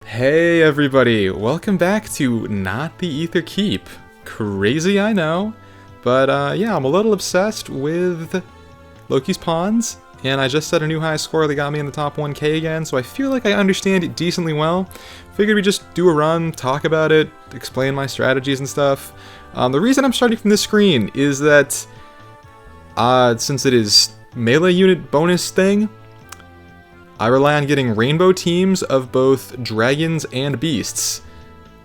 Hey everybody, welcome back to Not the Ether Keep. Crazy, I know, but yeah, I'm a little obsessed with Loki's pawns, and I just set a new high score that got me in the top 1k again, so I feel like I understand it decently well. Figured we'd just do a run, talk about it, explain my strategies and stuff. The reason I'm starting from this screen is that, since it is melee unit bonus thing, I rely on getting rainbow teams of both dragons and beasts.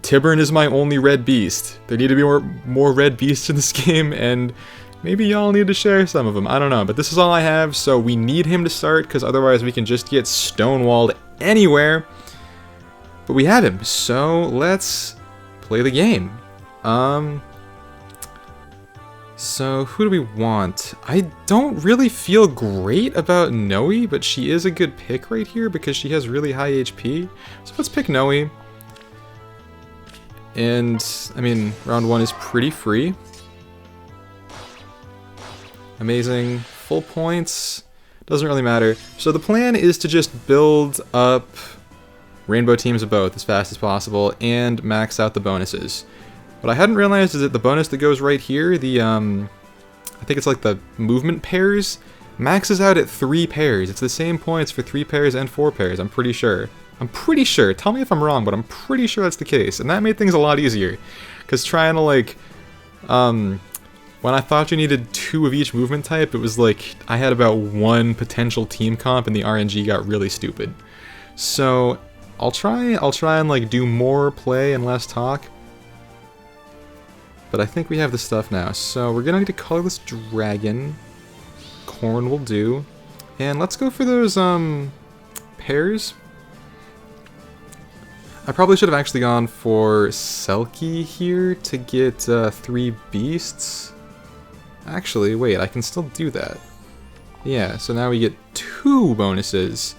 Tibern is my only red beast. There need to be more red beasts in this game, and maybe y'all need to share some of them. I don't know, but this is all I have, so we need him to start, because otherwise we can just get stonewalled anywhere. But we have him, so let's play the game. So who do we want? I don't really feel great about Noe, but she is a good pick right here because she has really high HP. So let's pick Noe. And, I mean, round 1 is pretty free. Amazing. Full points. Doesn't really matter. So the plan is to just build up rainbow teams of both as fast as possible and max out the bonuses. What I hadn't realized is that the bonus that goes right here, the, I think it's like the movement pairs, maxes out at 3 pairs. It's the same points for 3 pairs and 4 pairs, I'm pretty sure. Tell me if I'm wrong, but I'm pretty sure that's the case. And that made things a lot easier. Because trying to, like, when I thought you needed 2 of each movement type, it was like, I had about 1 potential team comp and the RNG got really stupid. So, I'll try and, like, do more play and less talk. But I think we have the stuff now, so we're gonna need to color this dragon. Corn will do. And let's go for those, pairs. I probably should have actually gone for Selkie here to get 3 beasts. Actually, wait, I can still do that. Yeah, so now we get 2 bonuses,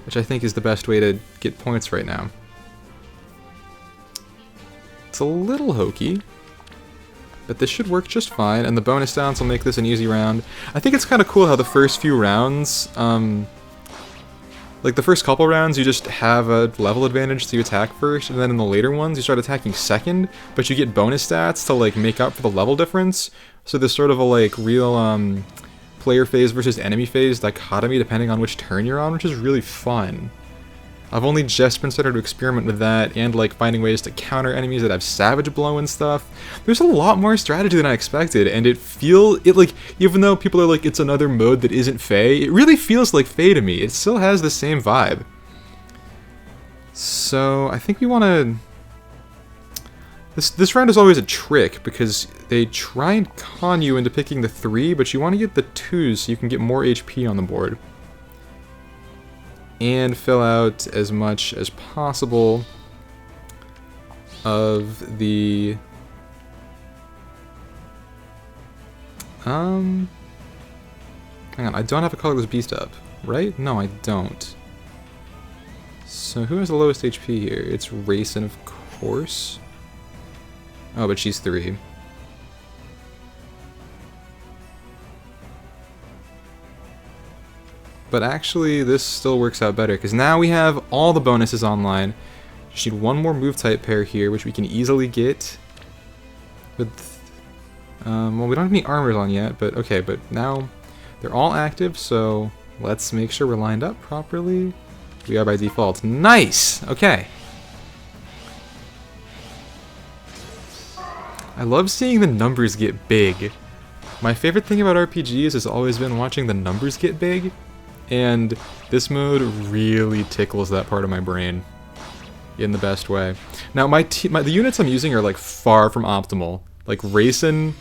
which I think is the best way to get points right now. It's a little hokey, but this should work just fine, and the bonus downs will make this an easy round. I think it's kind of cool how the first few rounds, like the first couple rounds, you just have a level advantage, so you attack first, and then in the later ones, you start attacking second, but you get bonus stats to, like, make up for the level difference. So there's sort of a, like, real, player phase versus enemy phase dichotomy depending on which turn you're on, which is really fun. I've only just been starting to experiment with that, and, like, finding ways to counter enemies that have Savage Blow and stuff. There's a lot more strategy than I expected, and like, even though people are like, it's another mode that isn't Fae, it really feels like Fae to me. It still has the same vibe. So, I think we want to... This round is always a trick, because they try and con you into picking the 3, but you want to get the 2s so you can get more HP on the board. And fill out as much as possible of the... Hang on, I don't have a colorless beast up, right? No, I don't. So who has the lowest HP here? It's Racing, of course. Oh, but she's 3. But actually, this still works out better, because now we have all the bonuses online. Just need 1 more move type pair here, which we can easily get. With, well, we don't have any armors on yet, but okay, but now they're all active, so let's make sure we're lined up properly. We are by default. Nice! Okay. I love seeing the numbers get big. My favorite thing about RPGs has always been watching the numbers get big. And this mode really tickles that part of my brain in the best way. Now, the units I'm using are, like, far from optimal. Like, Racing,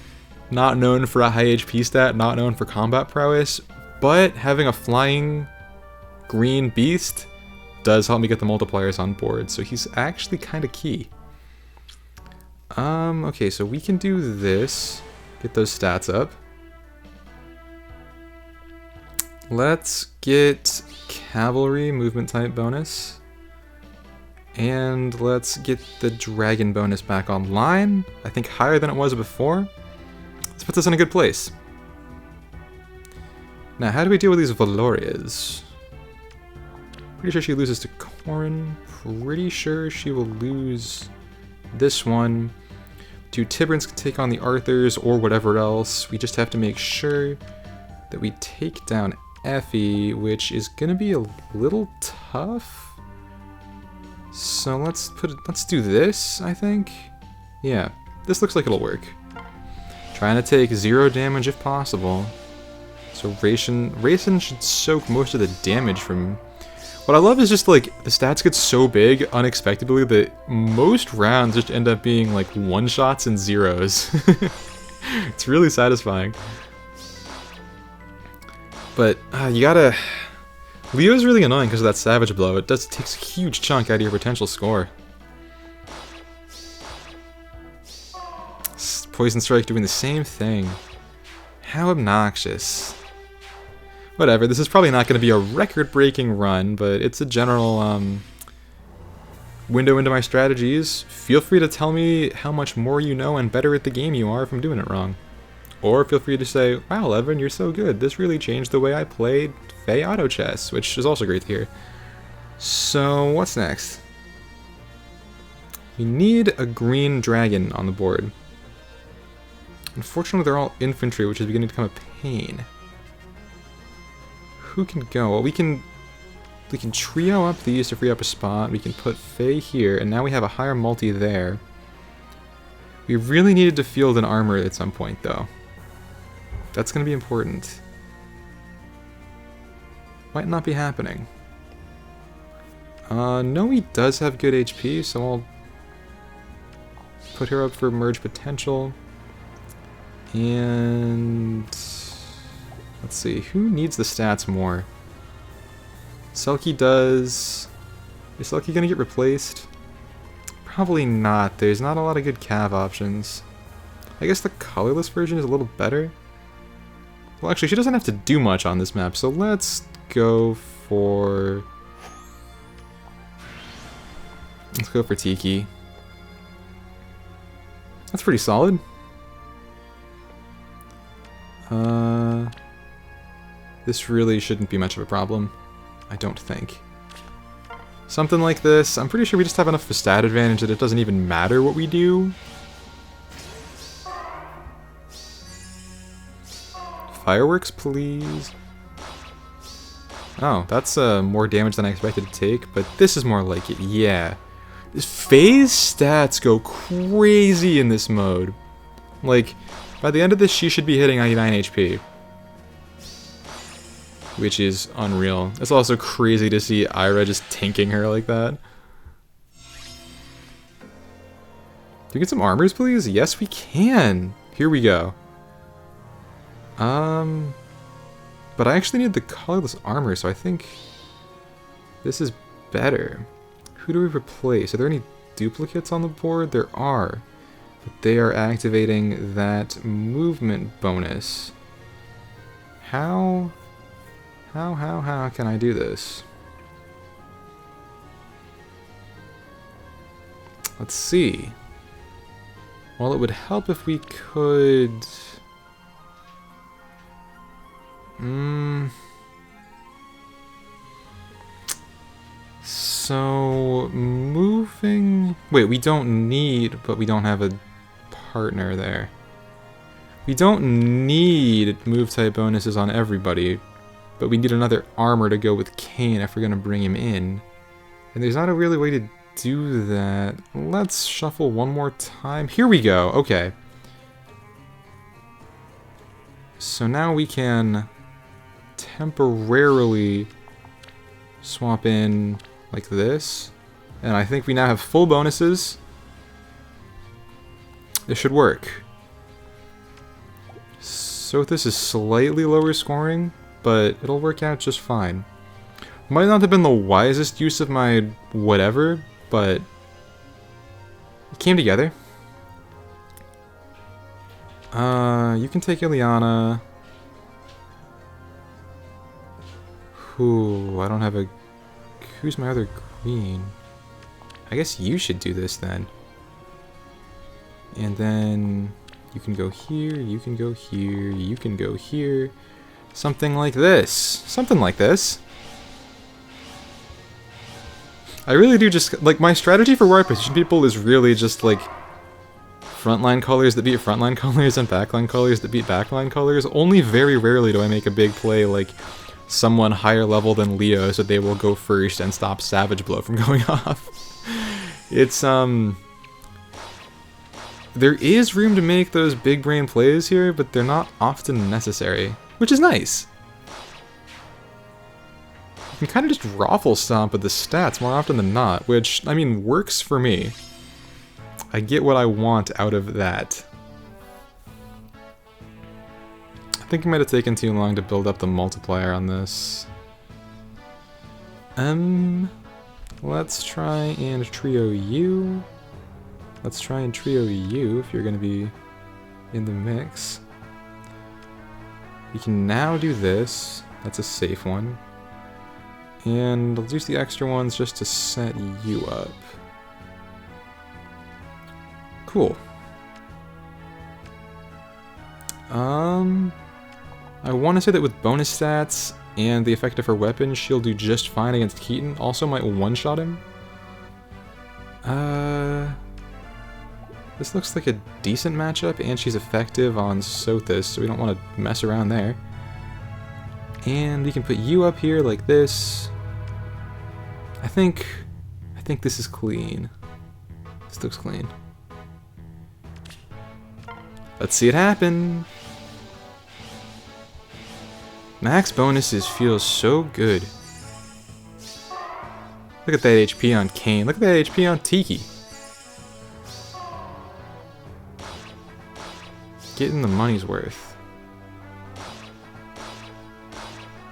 not known for a high HP stat, not known for combat prowess, but having a flying green beast does help me get the multipliers on board, so he's actually kind of key. Okay, so we can do this, get those stats up. Let's get Cavalry movement type bonus. And let's get the Dragon bonus back online. I think higher than it was before. This puts us in a good place. Now, how do we deal with these Valorias? Pretty sure she loses to Torin. Pretty sure she will lose this one. 2 Tiberns can take on the Arthurs or whatever else. We just have to make sure that we take down Effie, which is gonna be a little tough. So let's do this, I think. Yeah, this looks like it'll work. Trying to take 0 damage if possible. So Rayson should soak most of the damage from... What I love is just like, the stats get so big unexpectedly that most rounds just end up being like 1-shots and 0s. It's really satisfying. But you gotta... Leo's really annoying because of that Savage Blow. It takes a huge chunk out of your potential score. Poison Strike doing the same thing. How obnoxious. Whatever, this is probably not going to be a record-breaking run, but it's a general window into my strategies. Feel free to tell me how much more you know and better at the game you are if I'm doing it wrong. Or feel free to say, wow, Evan, you're so good. This really changed the way I played FEH Auto Chess, which is also great to hear. So, what's next? We need a green dragon on the board. Unfortunately, they're all infantry, which is beginning to become a pain. Who can go? Well, we can trio up these to free up a spot. We can put Faye here, and now we have a higher multi there. We really needed to field an armor at some point, though. That's going to be important. Might not be happening. No, he does have good HP, so I'll put her up for merge potential. And let's see, who needs the stats more? Selkie does. Is Selkie gonna get replaced? Probably not. There's not a lot of good Cav options. I guess the colorless version is a little better. Well, actually, she doesn't have to do much on this map, so let's go for... Let's go for Tiki. That's pretty solid. This really shouldn't be much of a problem, I don't think. Something like this, I'm pretty sure we just have enough of a stat advantage that it doesn't even matter what we do. Fireworks, please. Oh, that's more damage than I expected to take, but this is more like it, yeah. Faye's stats go crazy in this mode. Like, by the end of this, she should be hitting 99 HP. Which is unreal. It's also crazy to see Ira just tanking her like that. Do we get some armors, please? Yes, we can! Here we go. But I actually need the colorless armor, so I think this is better. Who do we replace? Are there any duplicates on the board? There are. But they are activating that movement bonus. How can I do this? Let's see. Well, it would help if we could... So, moving... Wait, we don't need, but we don't have a partner there. We don't need move type bonuses on everybody, but we need another armor to go with Kane if we're going to bring him in. And there's not a really way to do that. Let's shuffle one more time. Here we go. Okay. So now we can temporarily swap in like this. And I think we now have full bonuses. This should work. So this is slightly lower scoring, but it'll work out just fine. Might not have been the wisest use of my whatever, but it came together. You can take Ileana. Ooh, I don't have a... Who's my other green? I guess you should do this then. And then you can go here, you can go here, you can go here. Something like this. Something like this. I really do just, like, my strategy for where I position people is really just, like, frontline colors that beat frontline colors and backline colors that beat backline colors. Only very rarely do I make a big play, like, someone higher level than Leo so they will go first and stop Savage Blow from going off. It's, there is room to make those big brain plays here, but they're not often necessary, which is nice. You can kind of just raffle stomp with the stats more often than not, which, I mean, works for me. I get what I want out of that. I think it might have taken too long to build up the multiplier on this. Let's try and trio you. Let's try and trio you if you're going to be in the mix. We can now do this. That's a safe one. And I'll use the extra ones just to set you up. Cool. I want to say that with bonus stats and the effect of her weapon, she'll do just fine against Keaton. Also might one-shot him. This looks like a decent matchup, and she's effective on Sothis, so we don't want to mess around there. And we can put you up here like this. I think this is clean. This looks clean. Let's see it happen. Max bonuses feel so good. Look at that HP on Kane. Look at that HP on Tiki. Getting the money's worth.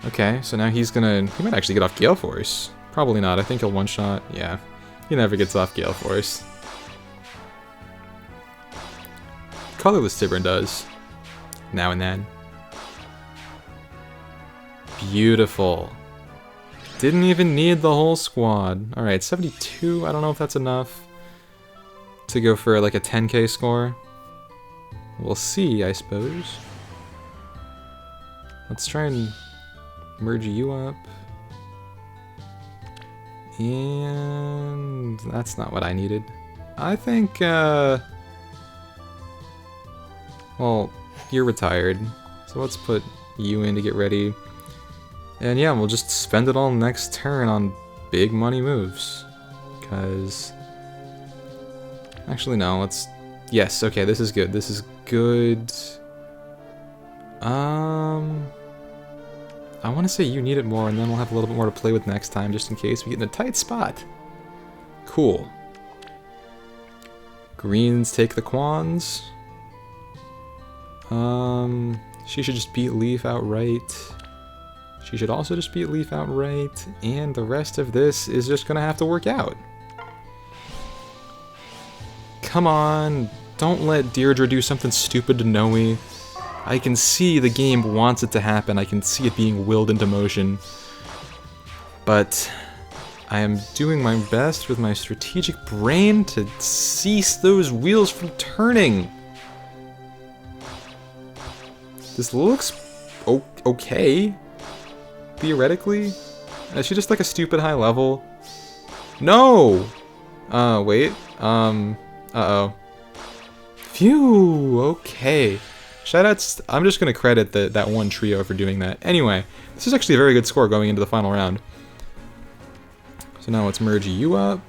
Okay, so now he might actually get off Gale Force. Probably not. I think he'll one-shot. Yeah, he never gets off Gale Force. Colorless Tiburon does. Now and then. Beautiful. Didn't even need the whole squad. Alright, 72. I don't know if that's enough to go for like a 10k score. We'll see, I suppose. Let's try and merge you up. And that's not what I needed. I think, well, you're retired, so let's put you in to get ready. And yeah, we'll just spend it all next turn on big money moves. Because... actually, no, let's... yes, okay, this is good. This is good. I want to say you need it more, and then we'll have a little bit more to play with next time, just in case we get in a tight spot. Cool. Greens take the Quans. She should just beat Leaf outright. She should also just beat Leaf outright, and the rest of this is just gonna have to work out. Come on, don't let Deirdre do something stupid to Noe. I can see the game wants it to happen, I can see it being willed into motion. But I am doing my best with my strategic brain to cease those wheels from turning. This looks okay. Theoretically? Is she just like a stupid high level? No! Wait. Uh-oh. Phew, okay. Shoutouts, I'm just gonna credit that one trio for doing that. Anyway, this is actually a very good score going into the final round. So now let's merge you up.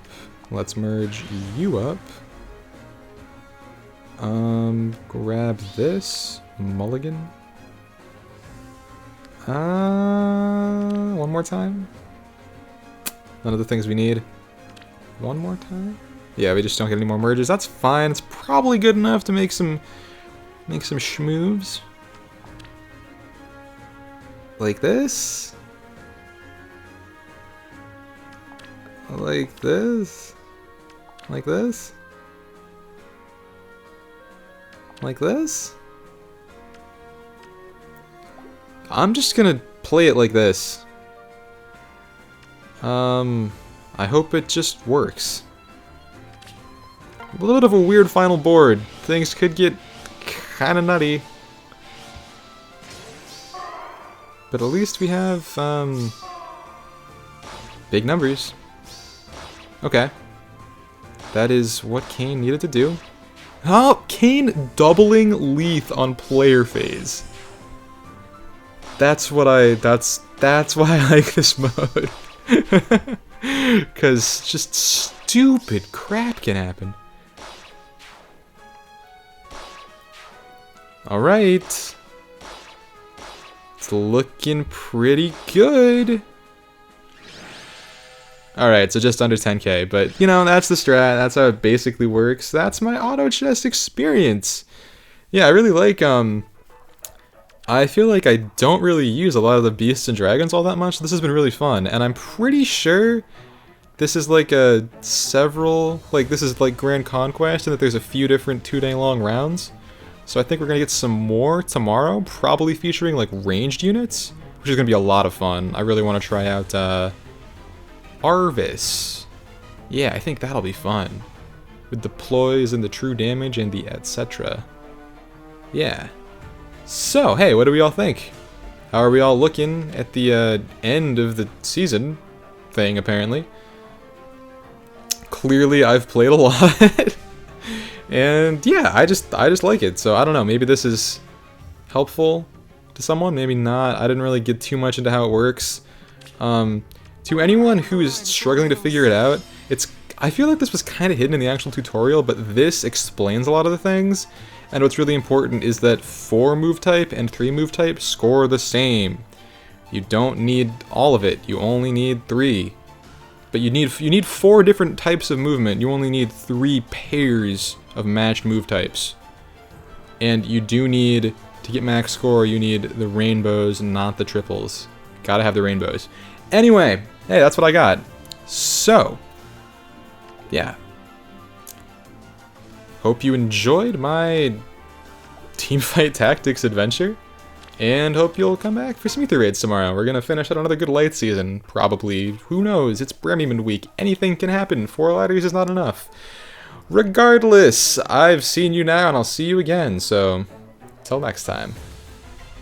Let's merge you up. Grab this. Mulligan. One more time. None of the things we need. One more time? Yeah, we just don't get any more merges. That's fine. It's probably good enough to make some schmoves. Like this? Like this? Like this? Like this? I'm just gonna play it like this. I hope it just works. A little bit of a weird final board. Things could get kinda nutty. But at least we have, big numbers. Okay. That is what Kane needed to do. Oh, Kane doubling Leith on player phase. That's why I like this mode. Cause just stupid crap can happen. Alright. It's looking pretty good. Alright, so just under 10k, but you know, that's the strat, that's how it basically works. That's my auto chest experience. Yeah, I really like, I feel like I don't really use a lot of the beasts and dragons all that much. This has been really fun, and I'm pretty sure this is like this is like Grand Conquest, and that there's a few different 2-day long rounds. So I think we're gonna get some more tomorrow, probably featuring like ranged units, which is gonna be a lot of fun. I really want to try out, Arvis. Yeah, I think that'll be fun. With the ploys and the true damage and the etc. Yeah. So, hey, what do we all think? How are we all looking at the end of the season thing, apparently? Clearly, I've played a lot. And yeah, I just like it. So, I don't know, maybe this is helpful to someone, maybe not. I didn't really get too much into how it works. To anyone who is struggling to figure it out, I feel like this was kind of hidden in the actual tutorial, but this explains a lot of the things. And what's really important is that 4 move type and 3 move type score the same. You don't need all of it, you only need 3. But you need 4 different types of movement, you only need 3 pairs of matched move types. And you do need, to get max score, you need the rainbows, not the triples. Gotta have the rainbows. Anyway, hey, that's what I got. So, yeah. Hope you enjoyed my Teamfight Tactics adventure, and hope you'll come back for some Ether Raids tomorrow. We're gonna finish out another good light season, probably. Who knows? It's Bremiman week. Anything can happen. 4 ladders is not enough. Regardless, I've seen you now, and I'll see you again, so till next time.